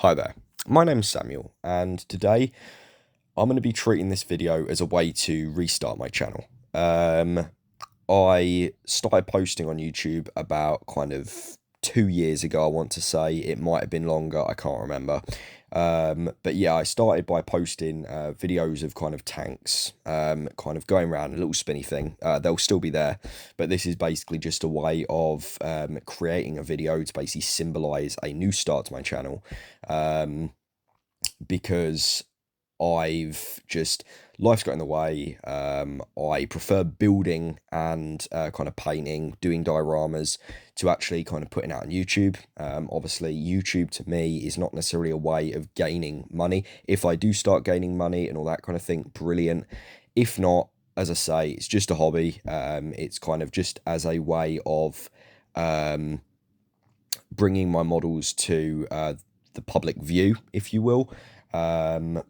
Hi there, my name's Samuel, and today I'm going to be treating this video as a way to restart my channel. I started posting on YouTube about kind of 2 years ago, I want to say. It might have been longer, I can't remember. But yeah, I started by posting videos of kind of tanks, kind of going around a little spinny thing. They'll still be there, but this is basically just a way of creating a video to basically symbolize a new start to my channel. Um, because I've just life's got in the way. I prefer building and kind of painting, doing dioramas to actually kind of putting out on YouTube. Obviously, YouTube to me is not necessarily a way of gaining money. If I do start gaining money and all that kind of thing, brilliant. If not, as I say, it's just a hobby. It's kind of just as a way of um, bringing my models to the public view, if you will. Um,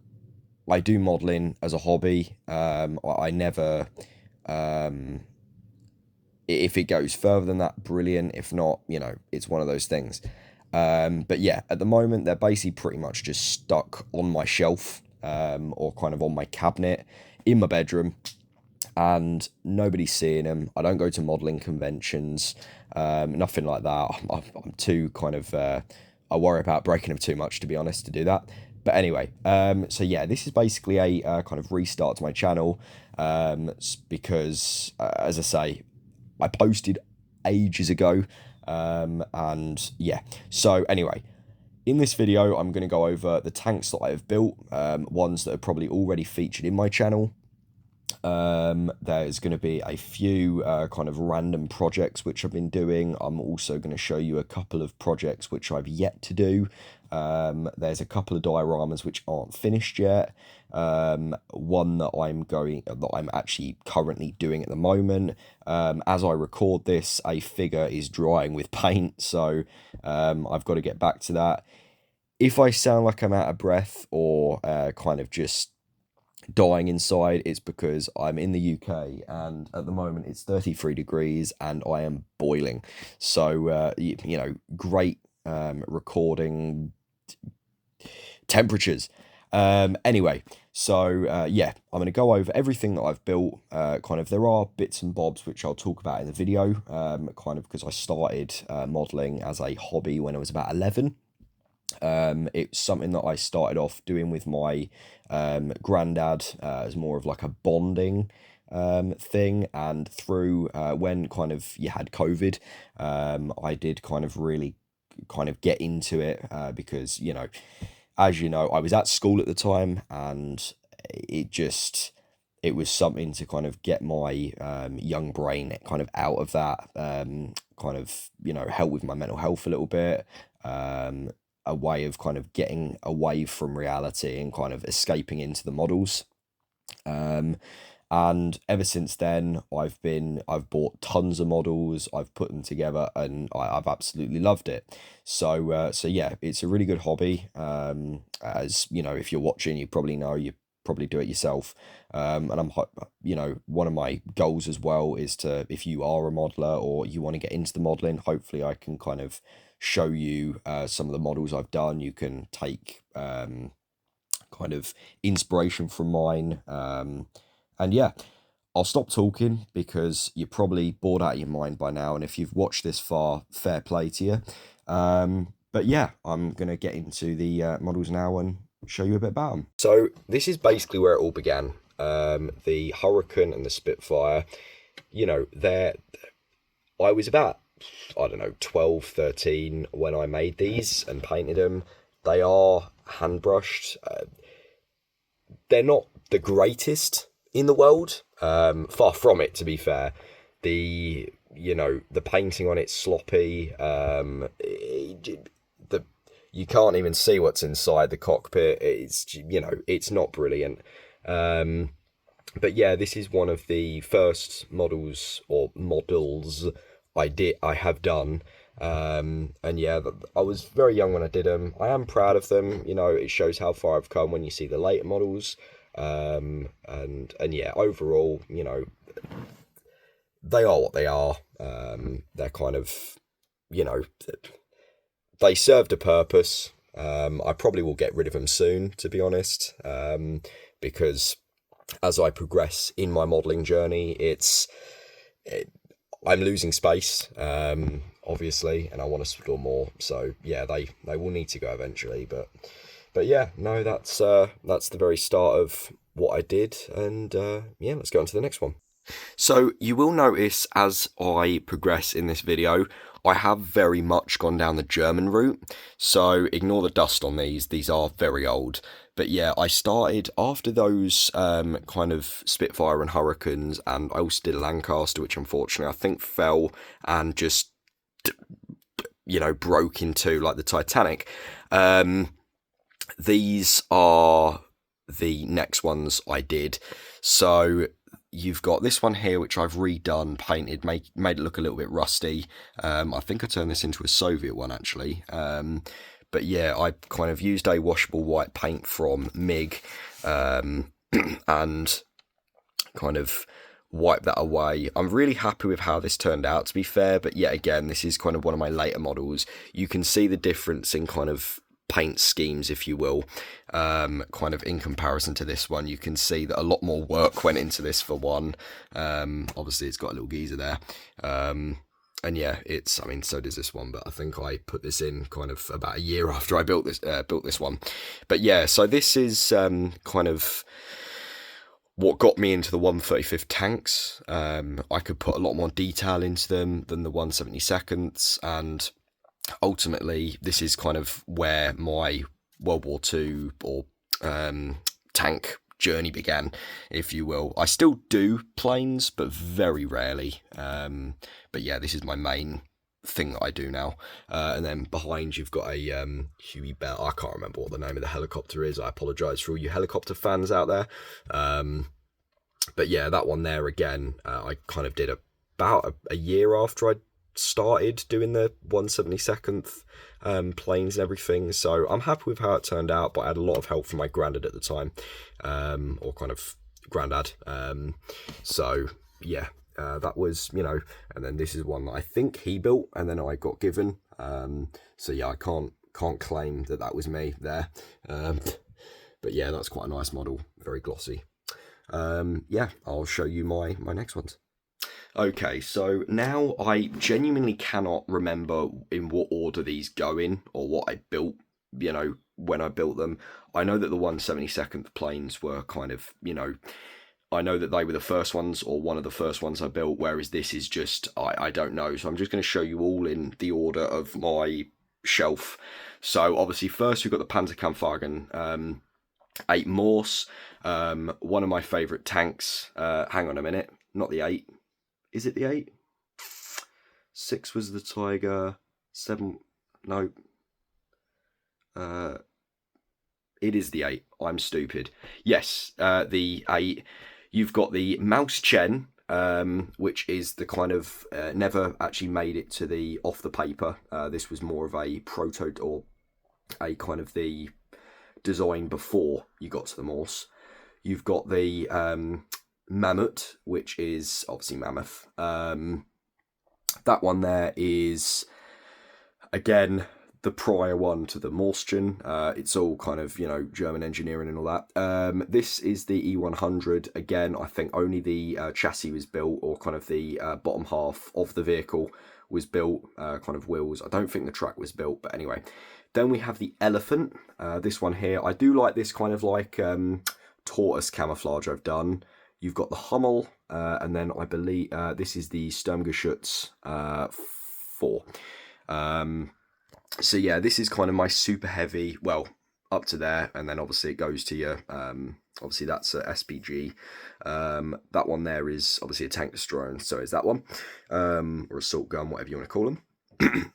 I do modeling as a hobby. I never, um, if it goes further than that, brilliant. If not, it's one of those things. But yeah, at the moment, they're basically pretty much just stuck on my shelf, or kind of on my cabinet in my bedroom, and nobody's seeing them. I don't go to modeling conventions, nothing like that. I'm too kind of, I worry about breaking them too much, to be honest, to do that. But anyway, so yeah, this is basically a kind of restart to my channel, because, as I say, I posted ages ago, and yeah. So anyway, in this video, I'm going to go over the tanks that I have built, ones that are probably already featured in my channel. There's going to be a few kind of random projects which I've been doing. I'm also going to show you a couple of projects which I've yet to do. There's a couple of dioramas which aren't finished yet. One that I'm actually currently doing at the moment. As I record this, a figure is drying with paint, so I've got to get back to that. If I sound like I'm out of breath or kind of just dying inside, it's because I'm in the UK and at the moment it's 33 degrees and I am boiling. So, great recording temperatures. Anyway, so yeah, I'm going to go over everything that I've built. Kind of, there are bits and bobs which I'll talk about in the video, kind of because I started modeling as a hobby when I was about 11. It's something that I started off doing with my granddad, as more of like a bonding thing. And through when kind of you had COVID, I did kind of really kind of get into it, because, as you know, I was at school at the time, and it was something to kind of get my young brain kind of out of that, kind of, help with my mental health a little bit. Um, a way of kind of getting away from reality and kind of escaping into the models. Um, and ever since then, I've bought tons of models, I've put them together, and I've absolutely loved it. So yeah, it's a really good hobby. As you know, if you're watching, you probably know you probably do it yourself. And one of my goals as well is to, if you are a modeler or you want to get into the modeling, hopefully I can kind of show you some of the models I've done. You can take kind of inspiration from mine. And yeah, I'll stop talking because you're probably bored out of your mind by now. And if you've watched this far, fair play to you. But yeah, I'm going to get into the models now and show you a bit about them. So this is basically where it all began. The Hurricane and the Spitfire, I was about, I don't know, 12, 13 when I made these and painted them. They are hand brushed. They're not the greatest in the world. Far from it, to be fair. The painting on it's sloppy. You can't even see what's inside the cockpit. It's not brilliant. But yeah, this is one of the first models I have done. And yeah, I was very young when I did them. I am proud of them. It shows how far I've come when you see the later models. And yeah, overall, they are what they are. They're kind of, you know, they served a purpose. I probably will get rid of them soon, to be honest, because as I progress in my modelling journey, I'm losing space, obviously, and I want to store more. So yeah, they will need to go eventually. But yeah, no, that's the very start of what I did, and yeah, let's go on to the next one. So you will notice as I progress in this video, I have very much gone down the German route. So ignore the dust on these. These are very old. But yeah, I started after those kind of Spitfire and Hurricanes, and I also did a Lancaster, which unfortunately I think fell and just, broke in two like the Titanic. These are the next ones I did. So you've got this one here, which I've redone, painted, made it look a little bit rusty. I think I turned this into a Soviet one, actually. But yeah, I kind of used a washable white paint from MIG and kind of wipe that away. I'm really happy with how this turned out, to be fair. But yet again, this is kind of one of my later models. You can see the difference in kind of paint schemes, if you will, kind of in comparison to this one. You can see that a lot more work went into this for one. Obviously it's got a little geezer there, and yeah, so does this one, but I think I put this in kind of about a year after I built this one. But yeah, so this is kind of what got me into the 135th tanks. I could put a lot more detail into them than the 172nd, and ultimately, this is kind of where my World War II or tank journey began, if you will. I still do planes, but very rarely. But yeah, this is my main thing that I do now. And then behind you've got a Huey Bell. I can't remember what the name of the helicopter is. I apologise for all you helicopter fans out there. But yeah, that one there again, I kind of did about a year after I started doing the 172nd planes and everything, so I'm happy with how it turned out, but I had a lot of help from my granddad at the time, or kind of granddad, so yeah, that was, and then this is one that I think he built and then I got given, so yeah, I can't claim that was me there, but yeah, that's quite a nice model, very glossy. Yeah, I'll show you my next ones. Okay, so now I genuinely cannot remember in what order these go in or what I built, when I built them. I know that the 172nd planes were kind of, I know that they were the first ones or one of the first ones I built, whereas this is just, I don't know. So I'm just going to show you all in the order of my shelf. So obviously first we've got the Panzerkampfwagen 8 Morse, one of my favourite tanks. Hang on a minute, not the 8. Is it the 8? 6 was the Tiger. 7, no. It is the 8. I'm stupid. Yes, the 8. You've got the Maus Chen, which is the kind of never actually made it to the off the paper. This was more of a proto or a kind of the design before you got to the Morse. You've got the Mammoth, which is obviously Mammoth. That one there is, again, the prior one to the Morschen. It's all kind of, German engineering and all that. This is the E100. Again, I think only the chassis was built, or kind of the bottom half of the vehicle was built, kind of wheels. I don't think the track was built, but anyway. Then we have the Elephant. This one here. I do like this kind of like tortoise camouflage I've done. You've got the Hummel, and then I believe this is the Sturmgeschütz 4. So yeah, this is kind of my super heavy, well, up to there, and then obviously it goes to your, obviously that's a SPG. That one there is obviously a tank destroyer, and so is that one, or assault gun, whatever you want to call them.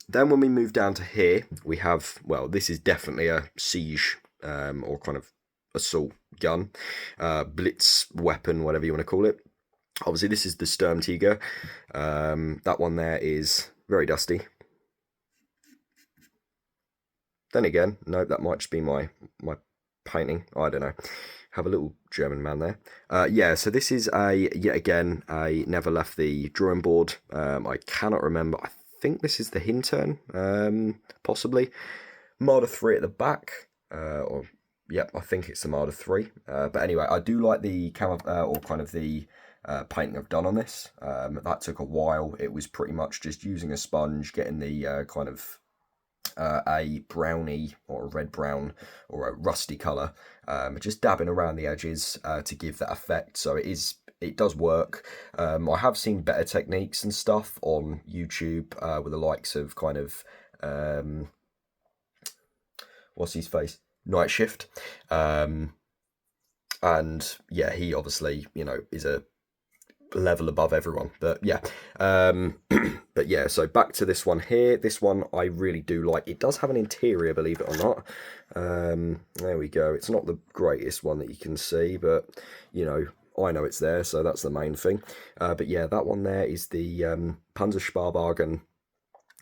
Then when we move down to here, we have, well, this is definitely a siege, or kind of assault gun, blitz weapon, whatever you want to call it. Obviously this is the Sturmtiger. That one there is very dusty. Then again, no, that might just be my painting. I don't know. Have a little German man there. Yeah, so this is yet again, I never left the drawing board. I cannot remember. I think this is the Hintern, possibly. Marder 3 at the back, or yep, I think it's the Marder 3. But anyway, I do like the or kind of the painting I've done on this. That took a while. It was pretty much just using a sponge, getting the kind of a browny or a red brown or a rusty colour, just dabbing around the edges to give that effect. So it does work. I have seen better techniques and stuff on YouTube with the likes of kind of what's his face, Night Shift, and yeah, he obviously, you know, is a level above everyone. But yeah, but yeah, so back to this one here. This one I really do like. It does have an interior, believe it or not. There we go. It's not the greatest one that you can see, but you know, I know it's there, so that's the main thing. But yeah, that one there is the Panzersparwagen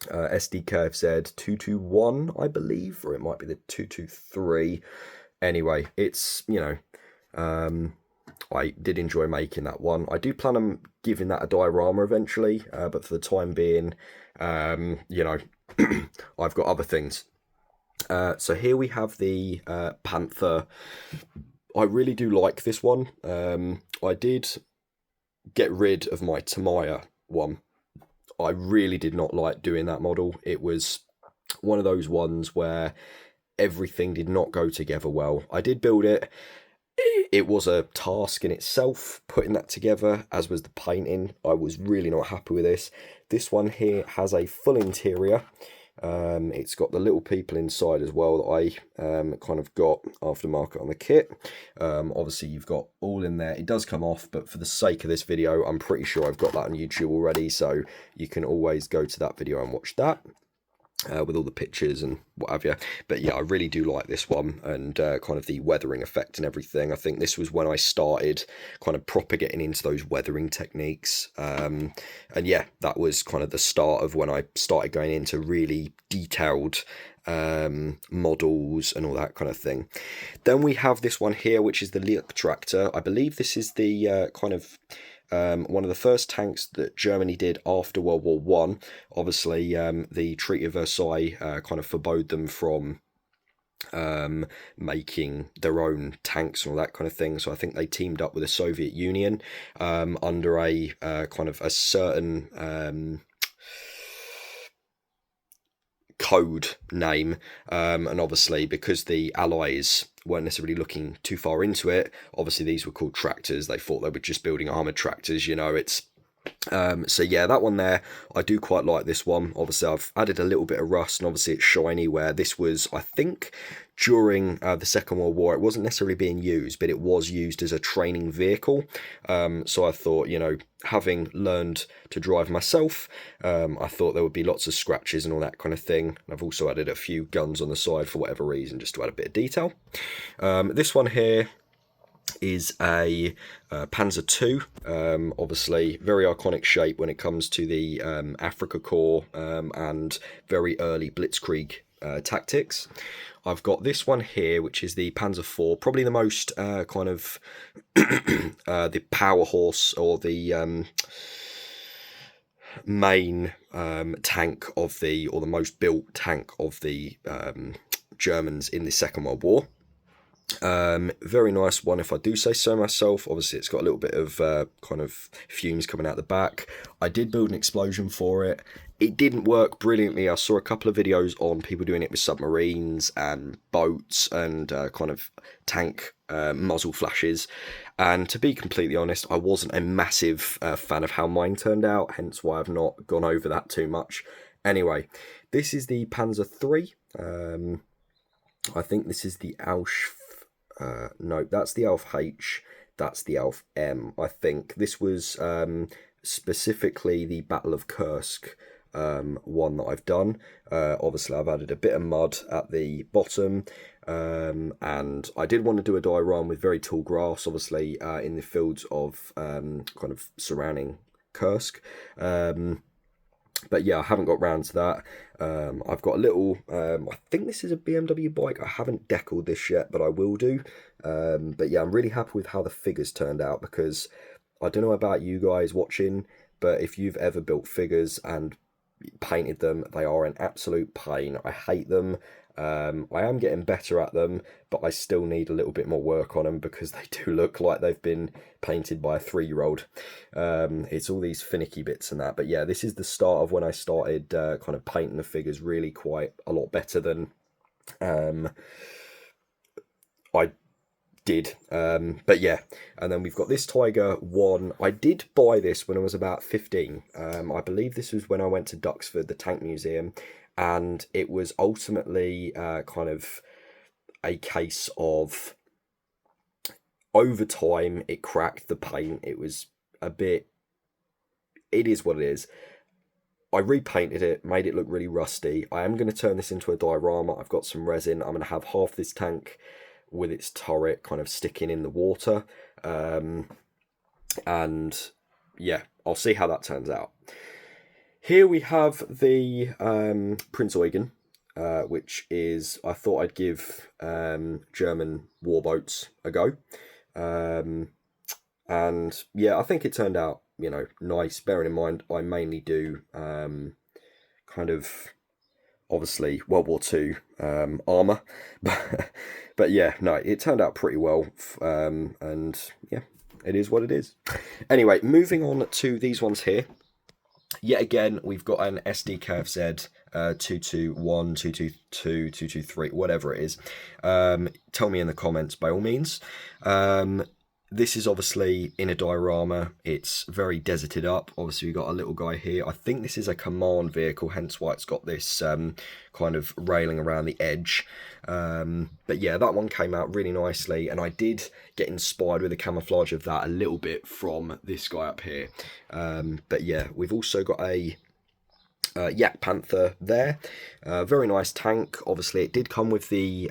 SD KFZ 221, I believe, or it might be the 223. Anyway, it's, you know, I did enjoy making that one. I do plan on giving that a diorama eventually, but for the time being, you know, I've got other things. So here we have the Panther. I really do like this one. I did get rid of my Tamiya one. I really did not like doing that model. It was one of those ones where everything did not go together well. I did build it. It was a task in itself, putting that together, as was the painting. I was really not happy with this. This one here has a full interior. It's got the little people inside as well that I kind of got aftermarket on the kit. Obviously, you've got all in there. It does come off, but for the sake of this video, I'm pretty sure I've got that on YouTube already, so you can always go to that video and watch that. With all the pictures and what have you. But yeah, I really do like this one, and kind of the weathering effect and everything. I think this was when I started kind of proper getting into those weathering techniques. And yeah, that was kind of the start of when I started going into really detailed models and all that kind of thing. Then we have this one here, which is the Leuk tractor. I believe this is the kind of one of the first tanks that Germany did after World War One. Obviously, the Treaty of Versailles kind of forbade them from making their own tanks and all that kind of thing. So I think they teamed up with the Soviet Union under a kind of a certain code name, and obviously because the Allies weren't necessarily looking too far into it, obviously these were called tractors. They thought they were just building armored tractors, you know. It's so yeah, that one there, I do quite like this one. Obviously I've added a little bit of rust, and obviously it's shiny, where this was, I think, during the Second World War. It wasn't necessarily being used, but it was used as a training vehicle. So I thought, you know, having learned to drive myself, I thought there would be lots of scratches and all that kind of thing. I've also added a few guns on the side for whatever reason, just to add a bit of detail. This one here is a Panzer II, obviously very iconic shape when it comes to the Afrika Korps and very early Blitzkrieg tactics. I've got this one here, which is the Panzer IV, probably the most kind of the power horse, or the main tank of the, or the most built tank of the Germans in the Second World War. Very nice one, if I do say so myself. Obviously it's got a little bit of kind of fumes coming out the back. I did build an explosion for it. It didn't work brilliantly. I saw a couple of videos on people doing it with submarines and boats and kind of tank muzzle flashes, and to be completely honest, I wasn't a massive fan of how mine turned out, hence why I've not gone over that too much. Anyway, this is the Panzer III. I think this is the Alf. No, that's the Alf H. That's the Alf M. I think this was specifically the Battle of Kursk one that I've done. Obviously, I've added a bit of mud at the bottom, and I did want to do a diorama with very tall grass, obviously, in the fields of kind of surrounding Kursk. But yeah, I haven't got round to that. I've got a little, I think this is a BMW bike. I haven't deckled this yet, but I will do. But yeah, I'm really happy with how the figures turned out, because I don't know about you guys watching, but if you've ever built figures and painted them, they are an absolute pain. I hate them. I am getting better at them, but I still need a little bit more work on them because they do look like they've been painted by a 3-year-old. It's all these finicky bits and that. But yeah, this is the start of when I started kind of painting the figures really quite a lot better than I did. But yeah, and then we've got this Tiger 1. I did buy this when I was about 15. I believe this was when I went to Duxford, the Tank Museum, and it was ultimately kind of a case of over time it cracked the paint. It was a bit, it is what it is. I repainted it, made it look really rusty. I am going to turn this into a diorama. I've got some resin. I'm going to have half this tank with its turret kind of sticking in the water. And yeah, I'll see how that turns out. Here we have the Prinz Eugen, which is, I thought I'd give German warboats a go. And yeah, I think it turned out, nice, bearing in mind I mainly do kind of, obviously, World War II armour. But yeah, no, it turned out pretty well. And yeah, it is what it is. Anyway, moving on to these ones here. Yet again, we've got an SDKFZ 221, 222, 223, whatever it is. Tell me in the comments by all means. This is obviously in a diorama. It's very deserted up. Obviously, we've got a little guy here. I think this is a command vehicle, hence why it's got this kind of railing around the edge. But yeah, that one came out really nicely, and I did get inspired with the camouflage of that a little bit from this guy up here. But yeah, we've also got a Yak Panther there. Very nice tank. Obviously, it did come with the...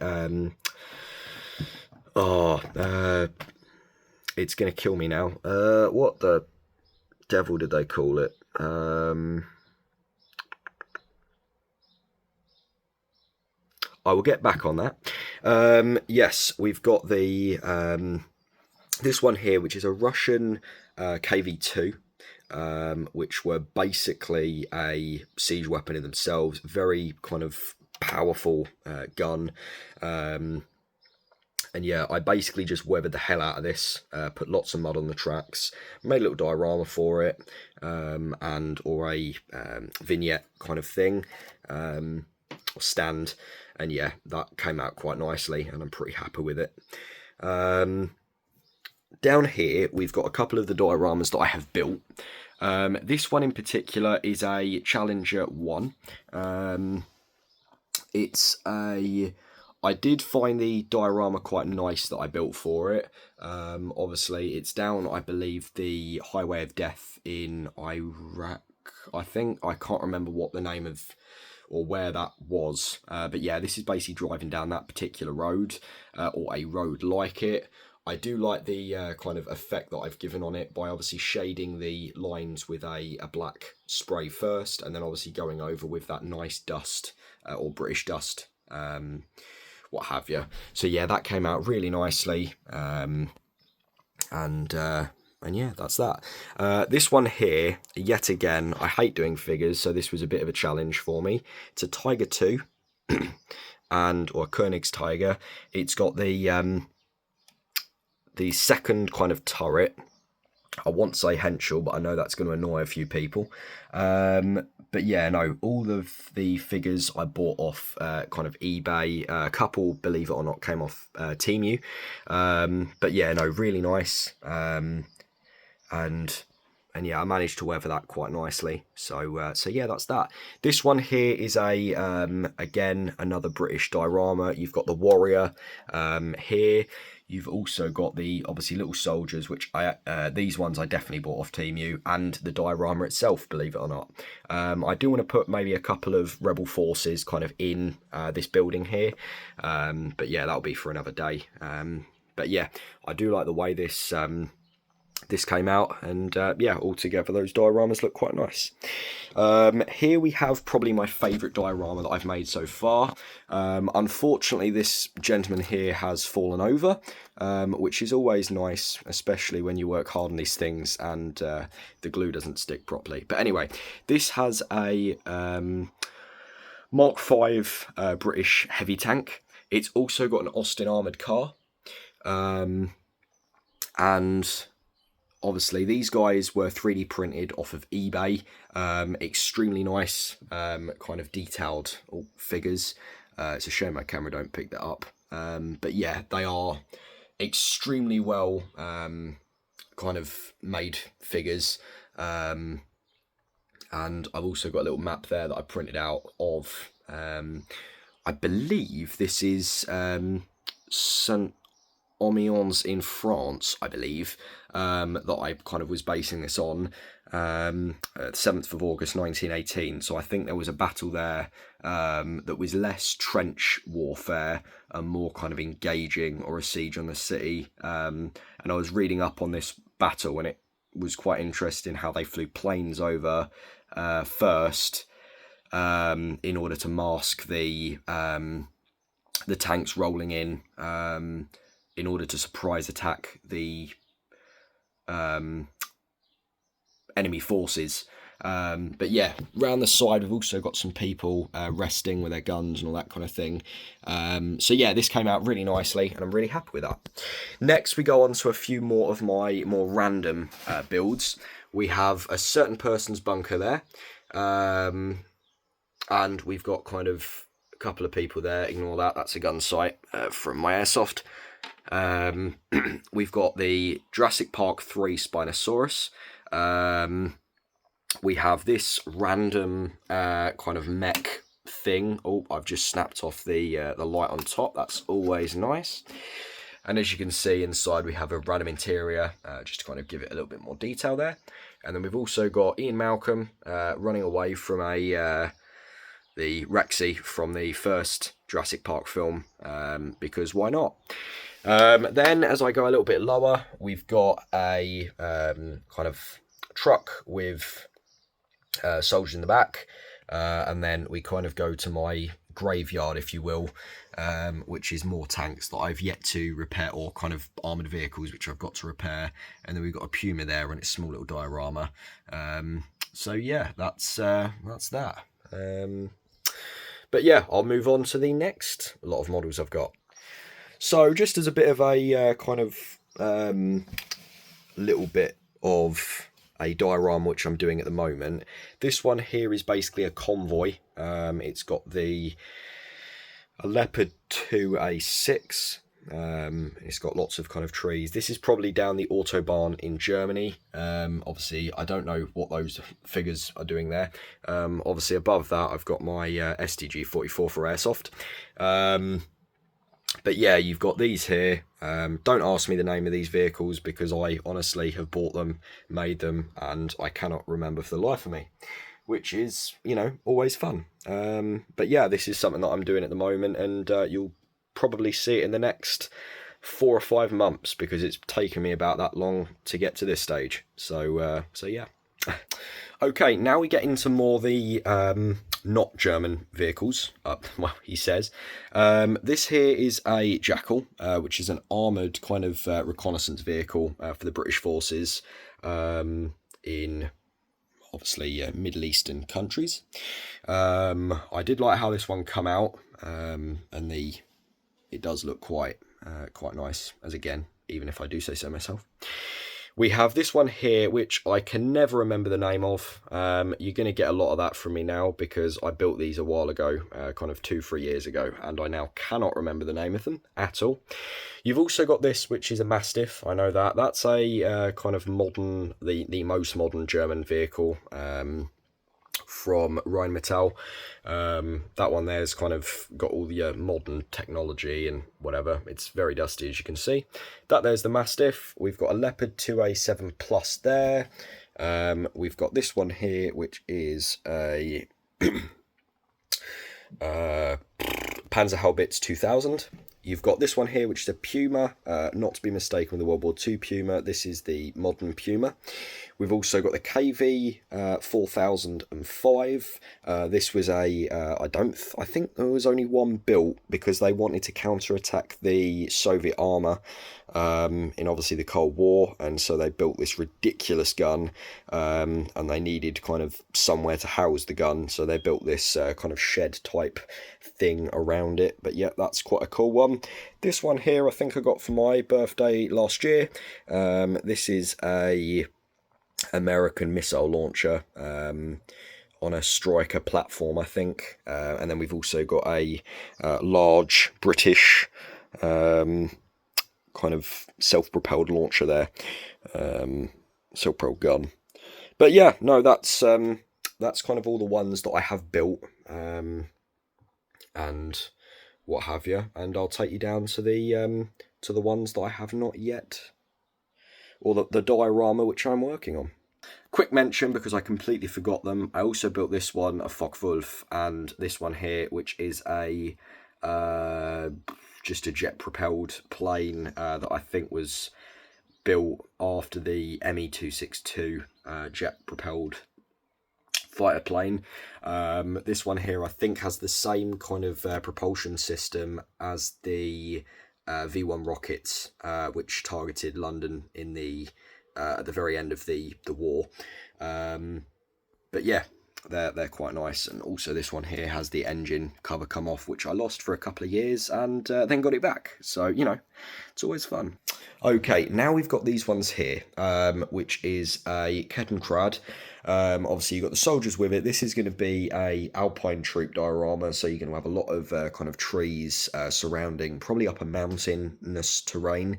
it's going to kill me now. What the devil did they call it? I will get back on that. Yes, we've got the this one here, which is a Russian KV-2, which were basically a siege weapon in themselves. Very kind of powerful gun. And yeah, I basically just weathered the hell out of this, put lots of mud on the tracks, made a little diorama for it, or a vignette kind of thing, or stand, and yeah, that came out quite nicely, and I'm pretty happy with it. Down here, we've got a couple of the dioramas that I have built. This one in particular is a Challenger 1. I did find the diorama quite nice that I built for it. Obviously, it's down, I believe, the Highway of Death in Iraq, I think. I can't remember what the name of or where that was. But yeah, this is basically driving down that particular road, or a road like it. I do like the kind of effect that I've given on it by obviously shading the lines with a black spray first, and then obviously going over with that nice dust, or British dust, what have you. So yeah, that came out really nicely, and yeah, that's that. This one here, yet again, I hate doing figures, so this was a bit of a challenge for me. It's a Tiger 2, or a Königstiger. It's got the second kind of turret. I want to say Henschel, but I know that's going to annoy a few people. But yeah, no, all of the figures I bought off kind of eBay. A couple, believe it or not, came off Temu. But yeah, no, really nice. And yeah, I managed to weather that quite nicely. So yeah, that's that. This one here is a again, another British diorama. You've got the Warrior here. You've also got the, obviously, little soldiers, which these ones I definitely bought off Temu, and the diorama itself, believe it or not. I do want to put maybe a couple of rebel forces kind of in this building here. But yeah, that'll be for another day. But yeah, I do like the way this this came out, and yeah, altogether those dioramas look quite nice. Here we have probably my favourite diorama that I've made so far. Unfortunately, this gentleman here has fallen over, which is always nice, especially when you work hard on these things and the glue doesn't stick properly. But anyway, this has a Mark 5 British heavy tank. It's also got an Austin armoured car. And obviously these guys were 3D printed off of eBay. Extremely nice, kind of detailed figures. It's a shame my camera don't pick that up. But yeah, they are extremely well kind of made figures. And I've also got a little map there that I printed out of, I believe this is St. Omions in France, I believe, that I kind of was basing this on, 7th of August 1918. So I think there was a battle there that was less trench warfare and more kind of engaging, or a siege on the city. And I was reading up on this battle, and it was quite interesting how they flew planes over first in order to mask the tanks rolling in order to surprise attack the enemy forces. But yeah, round the side we've also got some people resting with their guns and all that kind of thing. So yeah, this came out really nicely, and I'm really happy with that. Next, we go on to a few more of my more random builds. We have a certain person's bunker there, and we've got kind of a couple of people there. Ignore that, that's a gun sight from my airsoft. We've got the Jurassic Park 3 Spinosaurus. We have this random kind of mech thing. Oh, I've just snapped off the light on top. That's always nice. And as you can see inside, we have a random interior, just to kind of give it a little bit more detail there. And then we've also got Ian Malcolm running away from the Rexy from the first Jurassic Park film, because why not? Then, as I go a little bit lower, we've got a kind of truck with soldiers in the back, and then we kind of go to my graveyard, if you will, which is more tanks that I've yet to repair, or kind of armoured vehicles which I've got to repair. And then we've got a Puma there and its small little diorama. So yeah, that's that. But yeah, I'll move on to the next lot of models I've got. So just as a bit of a kind of little bit of a diorama which I'm doing at the moment, this one here is basically a convoy. It's got a Leopard 2A6. It's got lots of kind of trees. This is probably down the Autobahn in Germany. Obviously, I don't know what those figures are doing there. Obviously, above that, I've got my STG 44 for airsoft. But yeah, you've got these here. Don't ask me the name of these vehicles, because I honestly have bought them, made them, and I cannot remember for the life of me, which is, always fun. But yeah, this is something that I'm doing at the moment, and you'll probably see it in the next 4 or 5 months, because it's taken me about that long to get to this stage. So yeah. Okay, now we get into more the not German vehicles. Well, he says. This here is a Jackal, which is an armoured kind of reconnaissance vehicle for the British forces in, obviously, Middle Eastern countries. I did like how this one come out, and it does look quite nice, as again, even if I do say so myself. We have this one here, which I can never remember the name of. You're going to get a lot of that from me now, because I built these a while ago, kind of 2-3 years ago, and I now cannot remember the name of them at all. You've also got this, which is a Mastiff. I know that. That's a kind of modern, the most modern German vehicle from Rheinmetall. That one there's kind of got all the modern technology and whatever. It's very dusty, as you can see. That there's the Mastiff. We've got a Leopard 2A7 Plus there. We've got this one here, which is a Panzerhaubitze 2000. You've got this one here, which is a Puma, not to be mistaken with the World War II Puma. This is the modern Puma. We've also got the KV 4005. This was I think there was only one built because they wanted to counterattack the Soviet armour in obviously the Cold War, and so they built this ridiculous gun, and they needed kind of somewhere to house the gun, so they built this kind of shed type thing around it. But yeah, that's quite a cool one. This one here I think I got for my birthday last year. This is a American missile launcher on a Striker platform, I think, and then we've also got a large British kind of self-propelled launcher there, self-propelled gun. But yeah, no, that's kind of all the ones that I have built, and what have you. And I'll take you down to the ones that I have not yet, or the diorama which I'm working on. Quick mention, because I completely forgot them, I also built this one, a Focke-Wulf, and this one here, which is a just a jet-propelled plane that I think was built after the Me-262 jet-propelled fighter plane. This one here I think has the same kind of propulsion system as the V1 rockets, which targeted London in the at the very end of the war. But yeah, they're quite nice. And also this one here has the engine cover come off, which I lost for a couple of years and then got it back. So, you know, it's always fun. Okay, now we've got these ones here, which is a Kettenkrad. Obviously you've got the soldiers with it. This is going to be a Alpine troop diorama, so you're going to have a lot of kind of trees surrounding, probably up a mountainous terrain.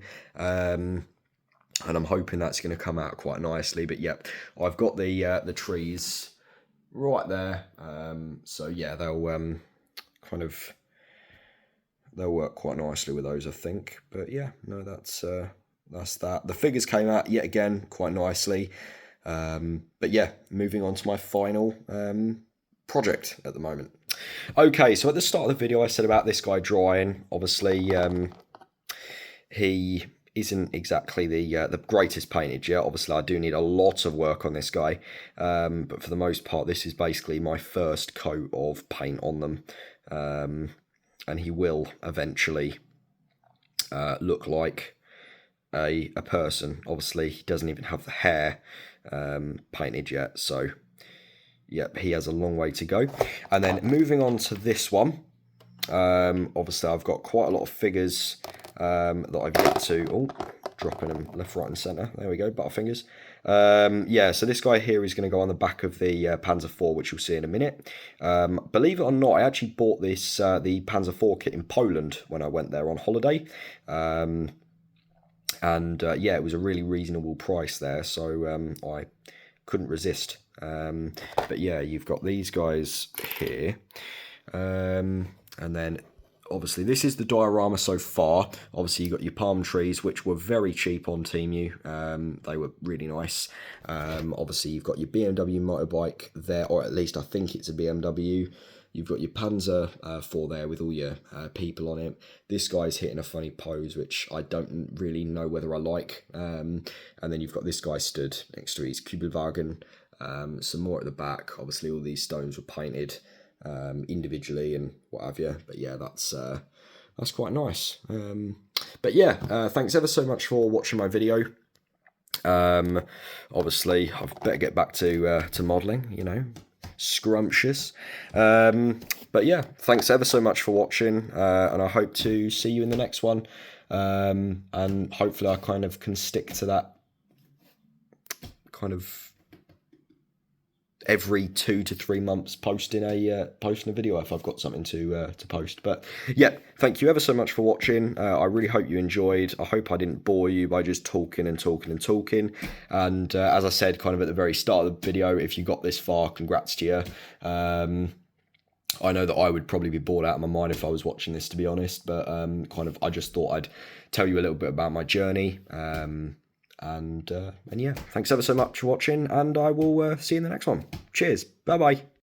And I'm hoping that's going to come out quite nicely. But yeah, I've got the trees right there. So yeah, they'll work quite nicely with those, I think. But yeah, no, that's that. The figures came out yet again quite nicely. But yeah, moving on to my final project at the moment. Okay, so at the start of the video, I said about this guy drying. Obviously, he isn't exactly the greatest painted yet. Obviously, I do need a lot of work on this guy, but for the most part, this is basically my first coat of paint on them, and he will eventually look like a person. Obviously, he doesn't even have the hair painted yet, so yep, he has a long way to go. And then moving on to this one, obviously I've got quite a lot of figures that I've yet to, dropping them left, right and centre, there we go, Butterfingers. Yeah, so this guy here is going to go on the back of the Panzer IV, which you'll see in a minute. Believe it or not, I actually bought this the Panzer IV kit in Poland when I went there on holiday. And yeah, it was a really reasonable price there, so I couldn't resist. But yeah, you've got these guys here, and then obviously this is the diorama so far. Obviously you got your palm trees, which were very cheap on Temu. They were really nice. Obviously you've got your BMW motorbike there, or at least I think it's a BMW. You've got your Panzer IV there with all your people on it. This guy's hitting a funny pose, which I don't really know whether I like. And then you've got this guy stood next to his Kübelwagen. Some more at the back. Obviously all these stones were painted individually and what have you. But yeah, that's quite nice. But yeah, thanks ever so much for watching my video. Obviously, I better get back to modelling, you know. Scrumptious. But yeah, thanks ever so much for watching, and I hope to see you in the next one, and hopefully I kind of can stick to that kind of every 2 to 3 months posting a video if I've got something to post. But yeah, thank you ever so much for watching. I really hope you enjoyed. I hope I didn't bore you by just talking and talking and talking. And as I said kind of at the very start of the video, if you got this far, congrats to you. I know that I would probably be bored out of my mind if I was watching this, to be honest, but kind of I just thought I'd tell you a little bit about my journey. And yeah, thanks ever so much for watching, and I will see you in the next one. Cheers. Bye-bye.